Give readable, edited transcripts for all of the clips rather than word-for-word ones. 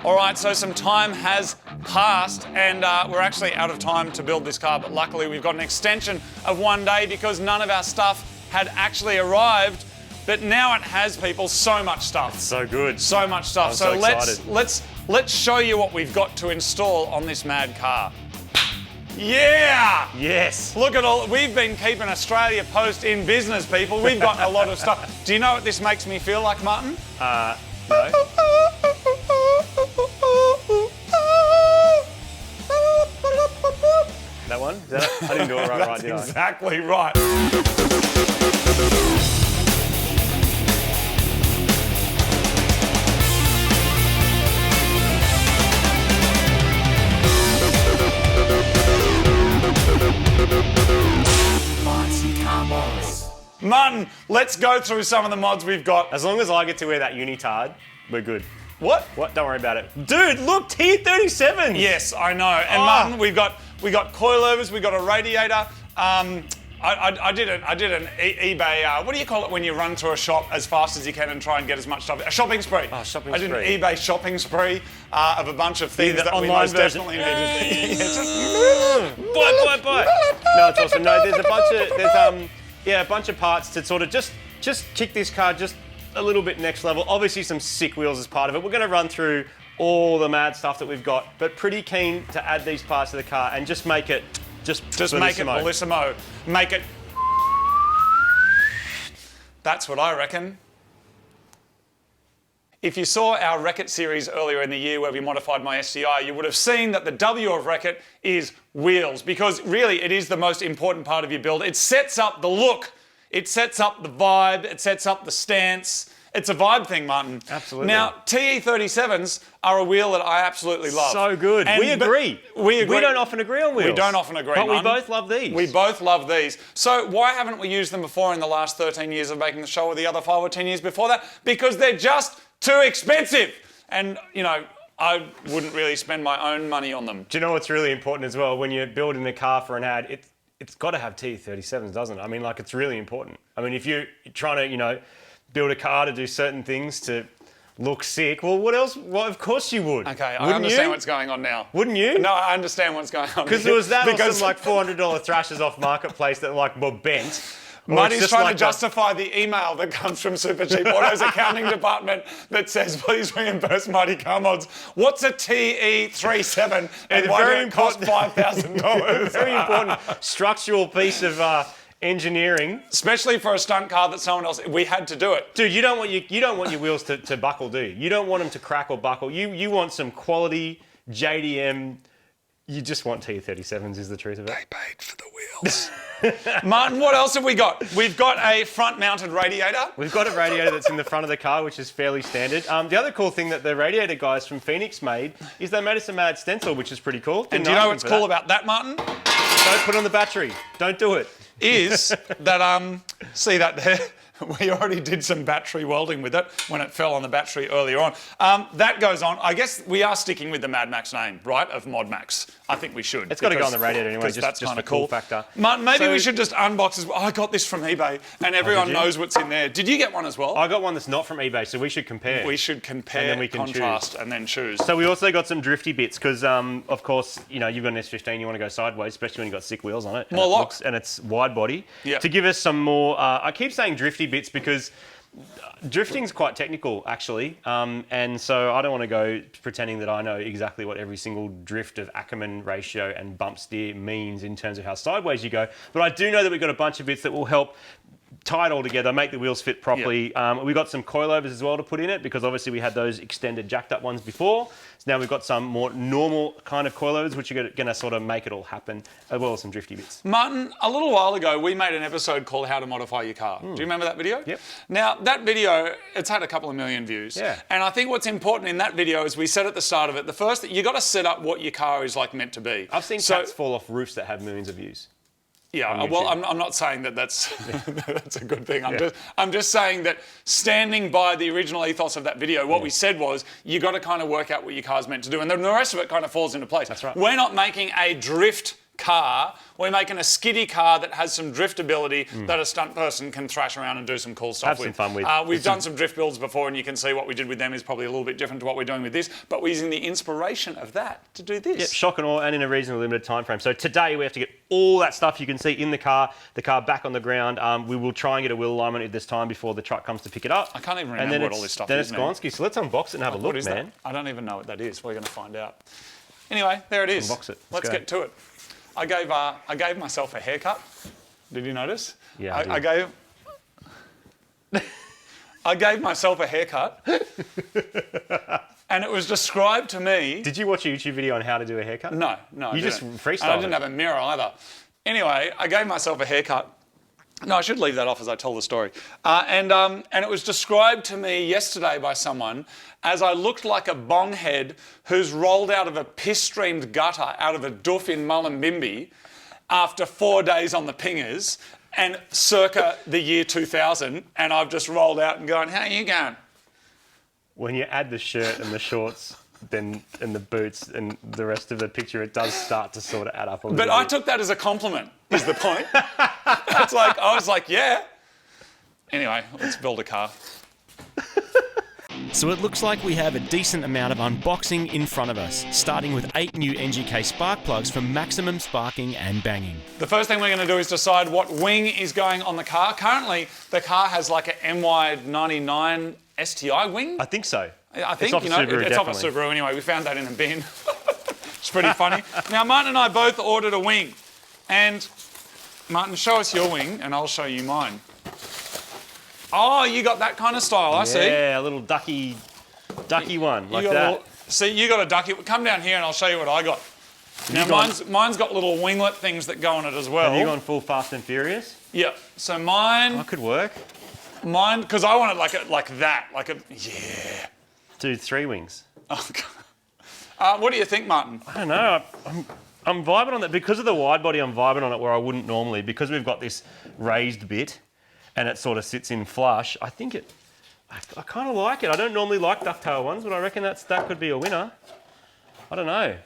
All right, so some time has passed and we're actually out of time to build this car, but luckily we've got an extension of 1 day because none of our stuff had actually arrived. But now it has, people, so much stuff. It's so good. So much stuff. I'm so excited. let's show you what we've got to install on this mad car. Yeah! Yes. Look at all, we've been keeping Australia Post in business, people. We've got a lot of stuff. Do you know what this makes me feel like, Martin? No. That one? Is that it? I didn't do it right, did I? That's exactly right. Martin, let's go through some of the mods we've got. As long as I get to wear that unitard, we're good. What? What? Don't worry about it. Dude, look, T37. Yes, I know. And Martin, we got coilovers, we got a radiator. I did an eBay, what do you call it when you run through a shop as fast as you can and try and get as much stuff? A shopping spree. Oh, shopping spree. I did an eBay shopping spree of a bunch of things that we most definitely needed. Buy. No, it's awesome. No, there's a bunch of parts to sort of just kick this car just a little bit next level. Obviously some sick wheels as part of it. We're going to run through all the mad stuff that we've got, but pretty keen to add these parts to the car and just make it just make it bellissimo. Make it. That's what I reckon. If you saw our Wreck-It series earlier in the year where we modified my STI, you would have seen that the W of Wreck-It is wheels, because really it is the most important part of your build. It sets up the look, it sets up the vibe, it sets up the stance. It's a vibe thing, Martin. Absolutely. Now, TE37s are a wheel that I absolutely love. So good. We agree. We don't often agree on wheels. We don't often agree, but Martin. we both love these. We both love these. So why haven't we used them before in the last 13 years of making the show, or the other 5 or 10 years before that? Because they're just too expensive. And, you know, I wouldn't really spend my own money on them. Do you know what's really important as well? When you're building a car for an ad, it's got to have TE37s, doesn't it? I mean, like, it's really important. I mean, if you're trying to, you know, build a car to do certain things to look sick, well, what else? Well, of course you would. Okay, I understand what's going on now. Wouldn't you? No, I understand what's going on. Because there was that or some like $400 thrashers off Marketplace that like were bent. Marty's trying to justify the email that comes from Supercheap Auto's accounting department that says, please reimburse Marty Car Mods. What's a TE37 and why did it cost $5,000? Very important structural piece of engineering, especially for a stunt car that someone else. We had to do it, dude. You don't want your wheels to buckle, do you? You don't want them to crack or buckle. You want some quality JDM. You just want T37s, is the truth of it. They paid for the wheels. Martin, what else have we got? We've got a front-mounted radiator. We've got a radiator that's in the front of the car, which is fairly standard. The other cool thing that the Radiator guys from Phoenix made is they made us a mad stencil, which is pretty cool. And do you know what's cool about that, Martin? Don't put on the battery. Don't do it. Is that, see that there? We already did some battery welding with it when it fell on the battery earlier on. That goes on. I guess we are sticking with the Mad Max name, right, of Mod Max. I think we should. It's got to go on the Radiator anyway, just the cool factor. Martin, maybe we should just unbox as well. I got this from eBay, and everyone knows what's in there. Did you get one as well? I got one that's not from eBay, so we should compare. We should compare, and then we can contrast, choose. And then choose. So we also got some drifty bits, because, of course, you know, you've got an S15, you want to go sideways, especially when you've got sick wheels on it. More locks. And it's wide body. Yeah. To give us some more, I keep saying drifty bits because drifting's quite technical, actually, and so I don't want to go pretending that I know exactly what every single drift of Ackerman ratio and bump steer means in terms of how sideways you go, but I do know that we've got a bunch of bits that will help tie it all together, make the wheels fit properly. Yep. We got some coilovers as well to put in it, because obviously we had those extended jacked up ones before. So now we've got some more normal kind of coilovers, which are going to sort of make it all happen, as well as some drifty bits. Martin, a little while ago, we made an episode called How to Modify Your Car. Do you remember that video? Yep. Now, that video, it's had a couple of million views. Yeah. And I think what's important in that video is we said at the start of it, the first, you got to set up what your car is like meant to be. I've seen cats fall off roofs that have millions of views. Yeah, well, I'm not saying that that's that's a good thing. I'm just saying that standing by the original ethos of that video, what we said was you got to kind of work out what your car's meant to do, and then the rest of it kind of falls into place. That's right. We're not making a drift car. We're making a skiddy car that has some driftability that a stunt person can thrash around and do some cool stuff with. Have some fun with. We've done some drift builds before, and you can see what we did with them is probably a little bit different to what we're doing with this, but we're using the inspiration of that to do this. Yep, shock and awe, and in a reasonably limited time frame. So today we have to get all that stuff you can see in the car back on the ground. We will try and get a wheel alignment at this time before the truck comes to pick it up. I can't even remember what all this stuff then is it's Gonski. So let's unbox it and have a look, what is man. that? I don't even know what that is. We're going to find out. Anyway, there it is. Unbox it. Let's get to it. I gave myself a haircut. Did you notice? Yeah, I gave myself a haircut, and it was described to me. Did you watch a YouTube video on how to do a haircut? No, I You didn't. just freestyled. And I didn't have a mirror either. Anyway, I gave myself a haircut. No, I should leave that off as I tell the story. And it was described to me yesterday by someone as I looked like a bonghead who's rolled out of a piss-streamed gutter out of a doof in Mullumbimby after 4 days on the pingers and circa the year 2000, and I've just rolled out and gone, how are you going? When you add the shirt and the shorts and the boots and the rest of the picture, it does start to sort of add up a little bit. But I took that as a compliment, is the point. I was like, yeah. Anyway, let's build a car. So it looks like we have a decent amount of unboxing in front of us, starting with 8 new NGK spark plugs for maximum sparking and banging. The first thing we're going to do is decide what wing is going on the car. Currently, the car has like a MY99 STI wing. I think so. I think, it's off a Subaru, it's off a Subaru anyway. We found that in a bin. It's pretty funny. Now, Martin and I both ordered a wing. And Martin, show us your wing and I'll show you mine. Oh, you got that kind of style, I see. Yeah, a little ducky one, like that. See, you got a ducky. Come down here and I'll show you what I got. Now, mine's got little winglet things that go on it as well. Have you gone full Fast and Furious? Yeah. So mine... That could work. Mine, because I want it like that. Yeah. Do 3 wings. Oh, God. What do you think, Martin? I don't know. I'm vibing on that. Because of the wide body, I'm vibing on it where I wouldn't normally. Because we've got this raised bit and it sort of sits in flush, I think I kind of like it. I don't normally like ducktail ones, but I reckon that could be a winner. I don't know.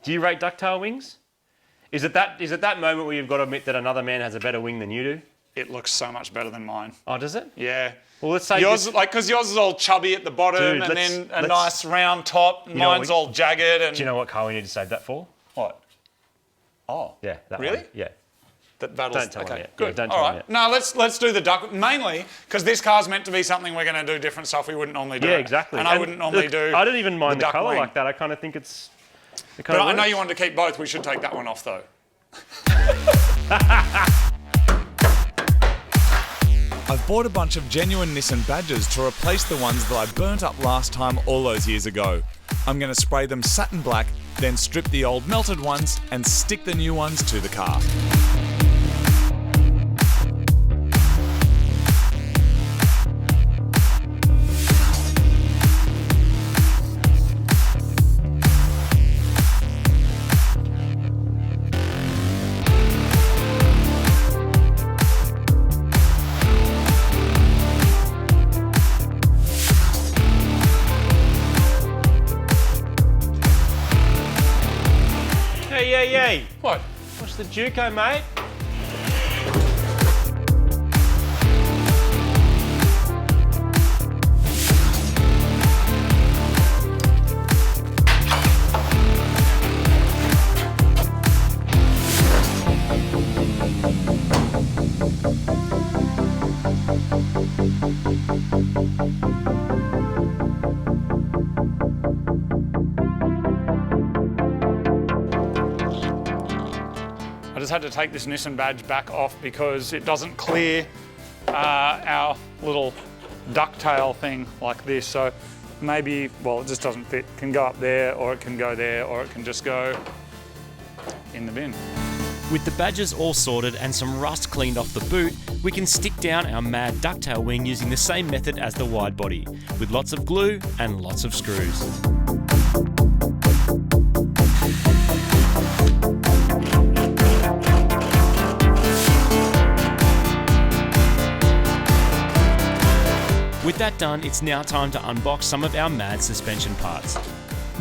Do you rate ducktail wings? Is it that moment where you've got to admit that another man has a better wing than you do? It looks so much better than mine. Oh, does it? Yeah. Well, let's say yours, because yours is all chubby at the bottom, Dude, and then a nice round top. And mine's all jagged. And do you know what car we need to save that for? What? Oh. Yeah. That Really? one. Yeah. Don't tell okay, him yet. good. Yeah, don't all tell right. him yet. No, let's do the duck mainly because this car's meant to be something we're going to do different stuff we wouldn't normally do. Yeah, exactly. And I wouldn't normally do. I don't even mind the colour wing. like that. I kind of think it's. But I know you wanted to keep both. We should take that one off though. I've bought a bunch of genuine Nissan badges to replace the ones that I burnt up last time all those years ago. I'm going to spray them satin black, then strip the old melted ones and stick the new ones to the car. Hey. What? What's the Duco, mate? I just had to take this Nissan badge back off because it doesn't clear our little ducktail thing like this. So maybe, well, it just doesn't fit. It can go up there, or it can go there, or it can just go in the bin. With the badges all sorted and some rust cleaned off the boot, we can stick down our mad ducktail wing using the same method as the wide body, with lots of glue and lots of screws. With that done, it's now time to unbox some of our mad suspension parts.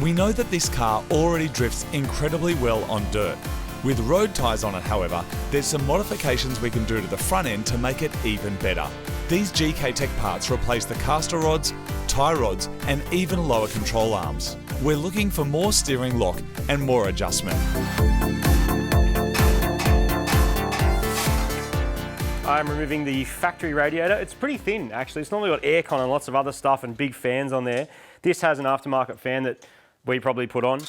We know that this car already drifts incredibly well on dirt. With road tyres on it, however, there's some modifications we can do to the front end to make it even better. These GK Tech parts replace the caster rods, tie rods, and even lower control arms. We're looking for more steering lock and more adjustment. I'm removing the factory radiator. It's pretty thin, actually. It's normally got aircon and lots of other stuff and big fans on there. This has an aftermarket fan that we probably put on.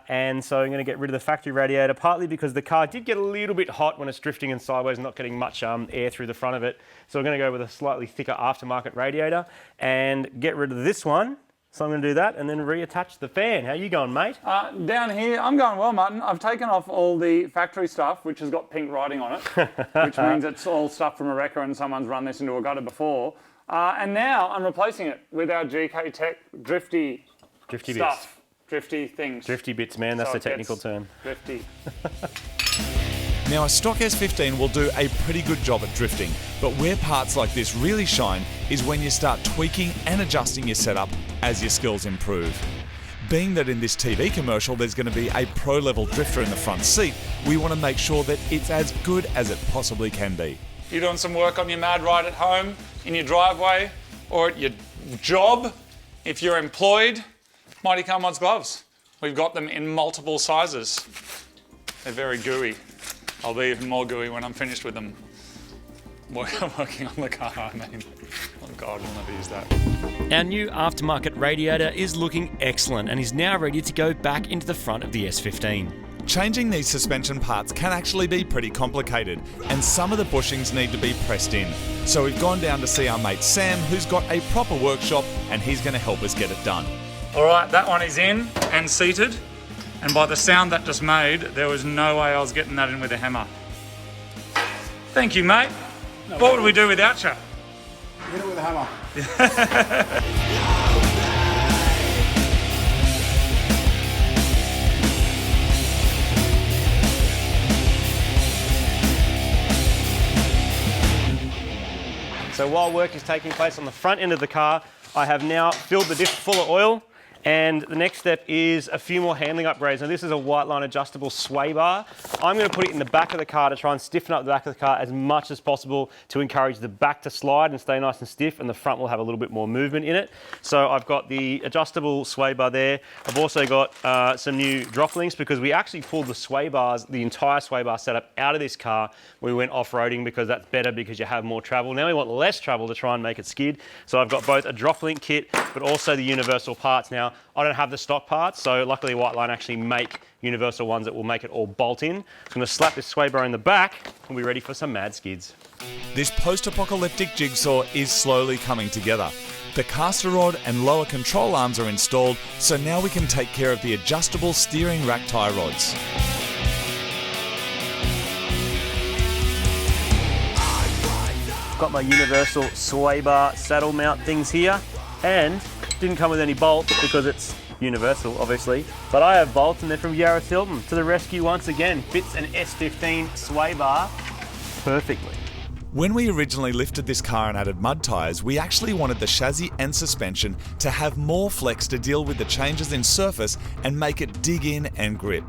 And so I'm going to get rid of the factory radiator, partly because the car did get a little bit hot when it's drifting and sideways and not getting much air through the front of it. So we're going to go with a slightly thicker aftermarket radiator and get rid of this one. So I'm going to do that and then reattach the fan. How you going, mate? Down here, I'm going well, Martin. I've taken off all the factory stuff, which has got pink writing on it, which means it's all stuff from a wrecker and someone's run this into a gutter before. And now I'm replacing it with our GK Tech drifty stuff. Bits. Drifty things. Drifty bits, man. That's So the it technical gets term. Drifty. Now, a stock S15 will do a pretty good job at drifting, but where parts like this really shine is when you start tweaking and adjusting your setup as your skills improve. Being that in this TV commercial there's going to be a pro-level drifter in the front seat, we want to make sure that it's as good as it possibly can be. You're doing some work on your mad ride at home, in your driveway, or at your job. If you're employed, Mighty Car Mods gloves. We've got them in multiple sizes. They're very gooey. I'll be even more gooey when I'm finished with them. Working on the car, I mean. Oh God, we'll never use that. Our new aftermarket radiator is looking excellent and is now ready to go back into the front of the S15. Changing these suspension parts can actually be pretty complicated, and some of the bushings need to be pressed in. So we've gone down to see our mate Sam, who's got a proper workshop, and he's going to help us get it done. All right, that one is in and seated. And by the sound that just made, there was no way I was getting that in with a hammer. Thank you, mate. What would we do without you? Hit it with a hammer. So while work is taking place on the front end of the car, I have now filled the diff full of oil. And the next step is a few more handling upgrades. Now this is a white line adjustable sway bar. I'm going to put it in the back of the car to try and stiffen up the back of the car as much as possible to encourage the back to slide and stay nice and stiff, and the front will have a little bit more movement in it. So I've got the adjustable sway bar there. I've also got some new drop links because we actually pulled the sway bars, the entire sway bar setup out of this car. We went off-roading because that's better because you have more travel. Now we want less travel to try and make it skid. So I've got both a drop link kit but also the universal parts. Now I don't have the stock parts, so luckily White Line actually make universal ones that will make it all bolt in. So I'm going to slap this sway bar in the back and we're ready for some mad skids. This post-apocalyptic jigsaw is slowly coming together. The caster rod and lower control arms are installed, so now we can take care of the adjustable steering rack tie rods. Got my universal sway bar saddle mount things here, and didn't come with any bolts because it's universal, obviously. But I have bolts and they're from Yarra Hilton to the rescue once again. Fits an S15 sway bar perfectly. When we originally lifted this car and added mud tyres, we actually wanted the chassis and suspension to have more flex to deal with the changes in surface and make it dig in and grip.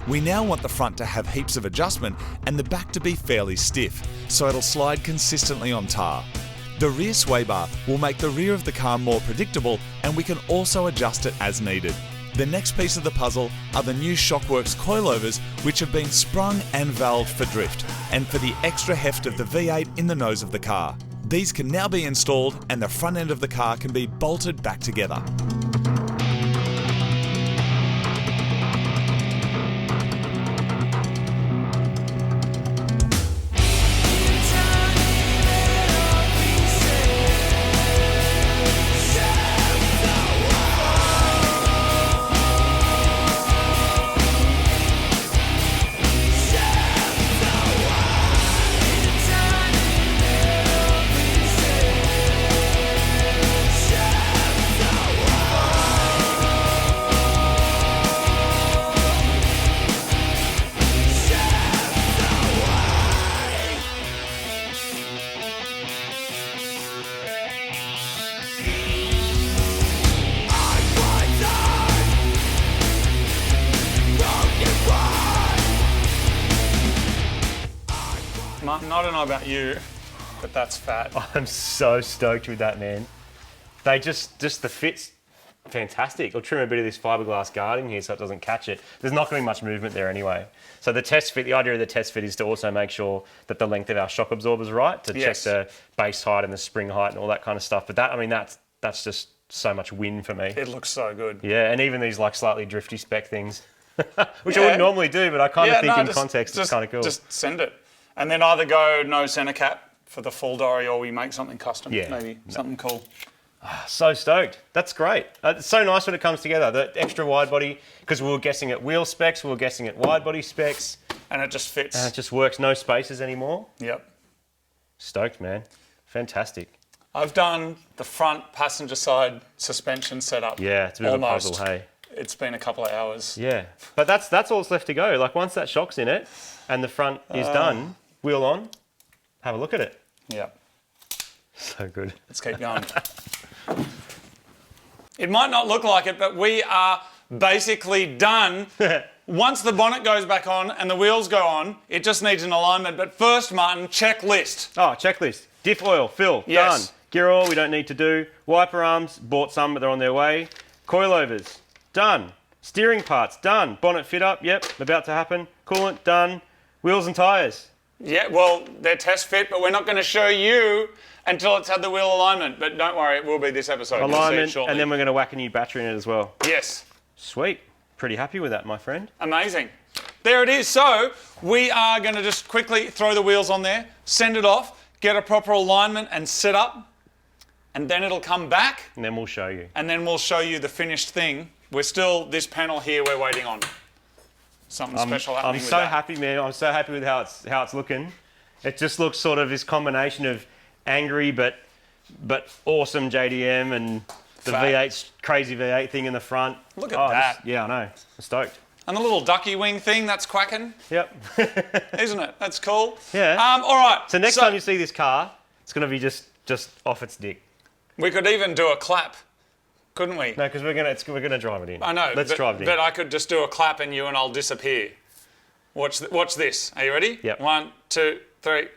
We now want the front to have heaps of adjustment and the back to be fairly stiff, so it'll slide consistently on tar. The rear sway bar will make the rear of the car more predictable, and we can also adjust it as needed. The next piece of the puzzle are the new Shockworks Coilovers, which have been sprung and valved for drift, and for the extra heft of the V8 in the nose of the car. These can now be installed and the front end of the car can be bolted back together. Martin, I don't know about you, but that's fat. I'm so stoked with that, man. They just the fit's fantastic. I'll trim a bit of this fiberglass guarding here so it doesn't catch it. There's not going to be much movement there anyway. So the test fit, the idea of the test fit is to also make sure that the length of our shock absorber is right, to check the base height and the spring height and all that kind of stuff. But that, I mean, that's just so much win for me. It looks so good. Yeah, and even these like slightly drifty spec things, which I wouldn't normally do, but I kind of think in context it's kind of cool. Just send it. And then either go no center cap for the full dory, or we make something custom, maybe something cool. So stoked. That's great. It's so nice when it comes together. The extra wide body, because we were guessing at wheel specs, we were guessing at wide body specs. And it just fits. And it just works. No spaces anymore. Yep. Stoked, man. Fantastic. I've done the front passenger side suspension setup. Yeah, it's a bit of a puzzle, hey? It's been a couple of hours. Yeah. But that's all that's left to go. Like once that shock's in it and the front is done, wheel on, have a look at it. Yep. So good. Let's keep going. It might not look like it, but we are basically done. Once the bonnet goes back on and the wheels go on, it just needs an alignment. But first, Martin, checklist. Oh, checklist. Diff oil, fill, done. Gear oil, we don't need to do. Wiper arms, bought some, but they're on their way. Coilovers, done. Steering parts, done. Bonnet fit up, yep, about to happen. Coolant, done. Wheels and tyres. Yeah, well, they're test fit, but we're not going to show you until it's had the wheel alignment. But don't worry, it will be this episode. Alignment, and then we're going to whack a new battery in it as well. Yes. Sweet. Pretty happy with that, my friend. Amazing. There it is. So we are going to just quickly throw the wheels on there, send it off, get a proper alignment and set up, and then it'll come back. And then we'll show you. And then we'll show you the finished thing. We're still, this panel here we're waiting on. Something special happening with that. I'm so happy, man. I'm so happy with how it's looking. It just looks sort of this combination of angry but awesome JDM and the V8, crazy V8 thing in the front. Look at that. Yeah, I know. I'm stoked. And the little ducky wing thing, that's quacking. Yep. Isn't it? That's cool. Yeah. All right. So next time you see this car, it's going to be just off its dick. We could even do a clap, couldn't we? No, because we're gonna drive it in. I know. Let's drive it in. But I could just do a clap and you and I'll disappear. Watch this. Are you ready? Yep. 1, 2, 3.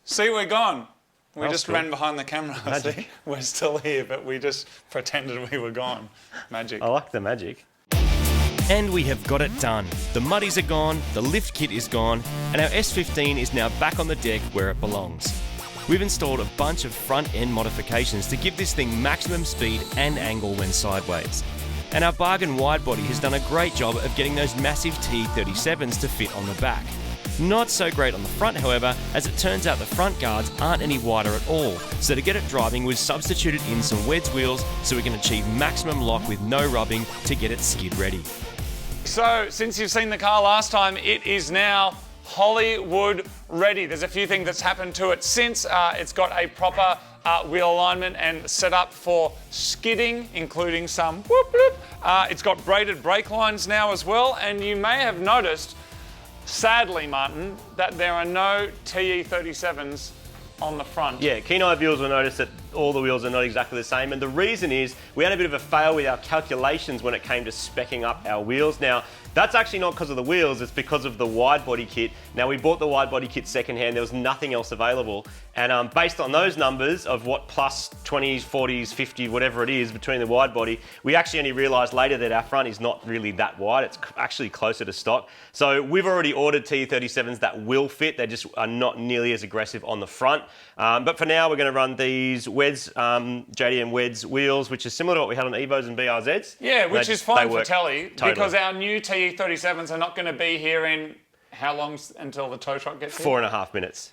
See, we're gone. We That's just cool. ran behind the camera. See? We're still here, but we just pretended we were gone. Magic. I like the magic. And we have got it done. The muddies are gone, the lift kit is gone, and our S15 is now back on the deck where it belongs. We've installed a bunch of front-end modifications to give this thing maximum speed and angle when sideways. And our bargain wide body has done a great job of getting those massive T37s to fit on the back. Not so great on the front, however, as it turns out the front guards aren't any wider at all, so to get it driving we've substituted in some Wedge wheels so we can achieve maximum lock with no rubbing to get it skid ready. So, since you've seen the car last time, it is now Hollywood ready. There's a few things that's happened to it since. It's got a proper wheel alignment and set up for skidding, including some whoop whoop. It's got braided brake lines now as well, and you may have noticed, sadly, Martin, that there are no TE37s on the front. Yeah, keen-eye viewers will notice that all the wheels are not exactly the same, and the reason is we had a bit of a fail with our calculations when it came to speccing up our wheels. Now, that's actually not because of the wheels, it's because of the wide body kit. Now, we bought the wide body kit secondhand, there was nothing else available, and based on those numbers of what plus 20s, 40s, 50, whatever it is between the wide body, we actually only realised later that our front is not really that wide, it's actually closer to stock. So we've already ordered T37s that will fit, they just are not nearly as aggressive on the front. But for now, we're going to run these JDM Wedge wheels, which is similar to what we had on Evos and BRZs. Yeah, which is fine for telly, totally. because our new TE37s are not going to be here in how long until the tow truck gets here? 4.5 minutes.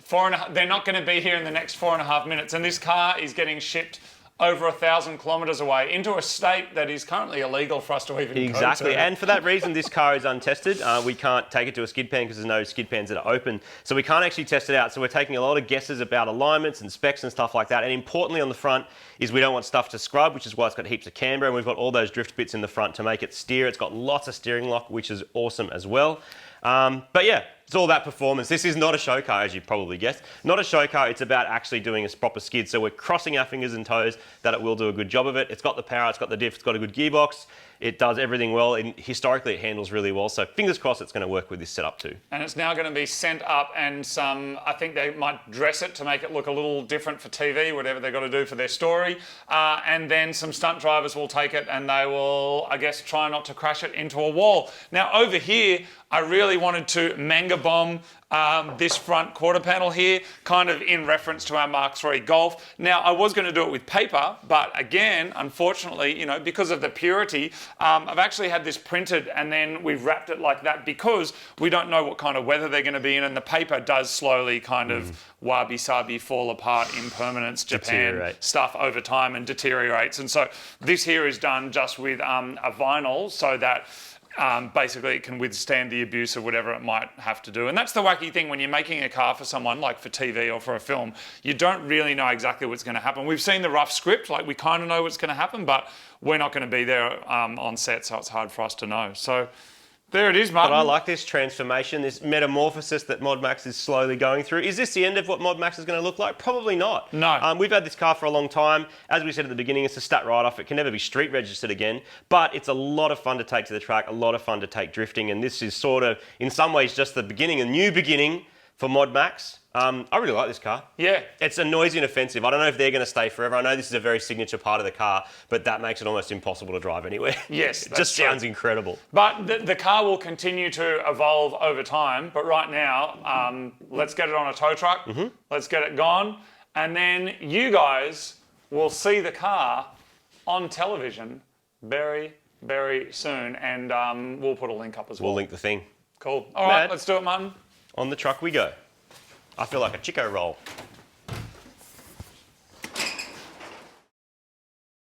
They're not going to be here in the next 4.5 minutes, and this car is getting shipped over 1,000 kilometres away into a state that is currently illegal for us to even Exactly, go to. and for that reason, this car is untested. We can't take it to a skid pan because there's no skid pans that are open, so we can't actually test it out. So we're taking a lot of guesses about alignments and specs and stuff like that. And importantly on the front is we don't want stuff to scrub, which is why it's got heaps of camber, and we've got all those drift bits in the front to make it steer. It's got lots of steering lock, which is awesome as well. But yeah, it's all about performance. This is not a show car, as you probably guessed. Not a show car, it's about actually doing a proper skid. So we're crossing our fingers and toes that it will do a good job of it. It's got the power, it's got the diff, it's got a good gearbox. It does everything well, and historically it handles really well. So fingers crossed it's going to work with this setup too. And it's now going to be sent up, and I think they might dress it to make it look a little different for TV, whatever they've got to do for their story. And then some stunt drivers will take it and they will, I guess, try not to crash it into a wall. Now over here, I really wanted to manga bomb this front quarter panel here, kind of in reference to our Mark III Golf. Now, I was going to do it with paper, but again, unfortunately, you know, because of the purity, I've actually had this printed and then we've wrapped it like that because we don't know what kind of weather they're going to be in, and the paper does slowly kind of wabi-sabi fall apart, impermanence, Japan stuff over time and deteriorates. And so this here is done just with a vinyl so that basically it can withstand the abuse of whatever it might have to do. And that's the wacky thing when you're making a car for someone, like for TV or for a film, you don't really know exactly what's going to happen. We've seen the rough script, like we kind of know what's going to happen, but we're not going to be there on set, so it's hard for us to know. So there it is, Martin. But I like this transformation, this metamorphosis that ModMax is slowly going through. Is this the end of what ModMax is going to look like? Probably not. No. We've had this car for a long time. As we said at the beginning, it's a stat write-off. It can never be street registered again, but it's a lot of fun to take to the track, a lot of fun to take drifting, and this is sort of, in some ways, just the beginning, a new beginning for ModMax. I really like this car. Yeah. It's a noisy and offensive. I don't know if they're going to stay forever. I know this is a very signature part of the car, but that makes it almost impossible to drive anywhere. Yes, It just sounds incredible. But the car will continue to evolve over time. But right now, let's get it on a tow truck. Let's get it gone. And then you guys will see the car on television very, very soon. And we'll put a link up as well. We'll link the thing. Cool. All right, let's do it, Martin. On the truck we go. I feel like a Chico roll.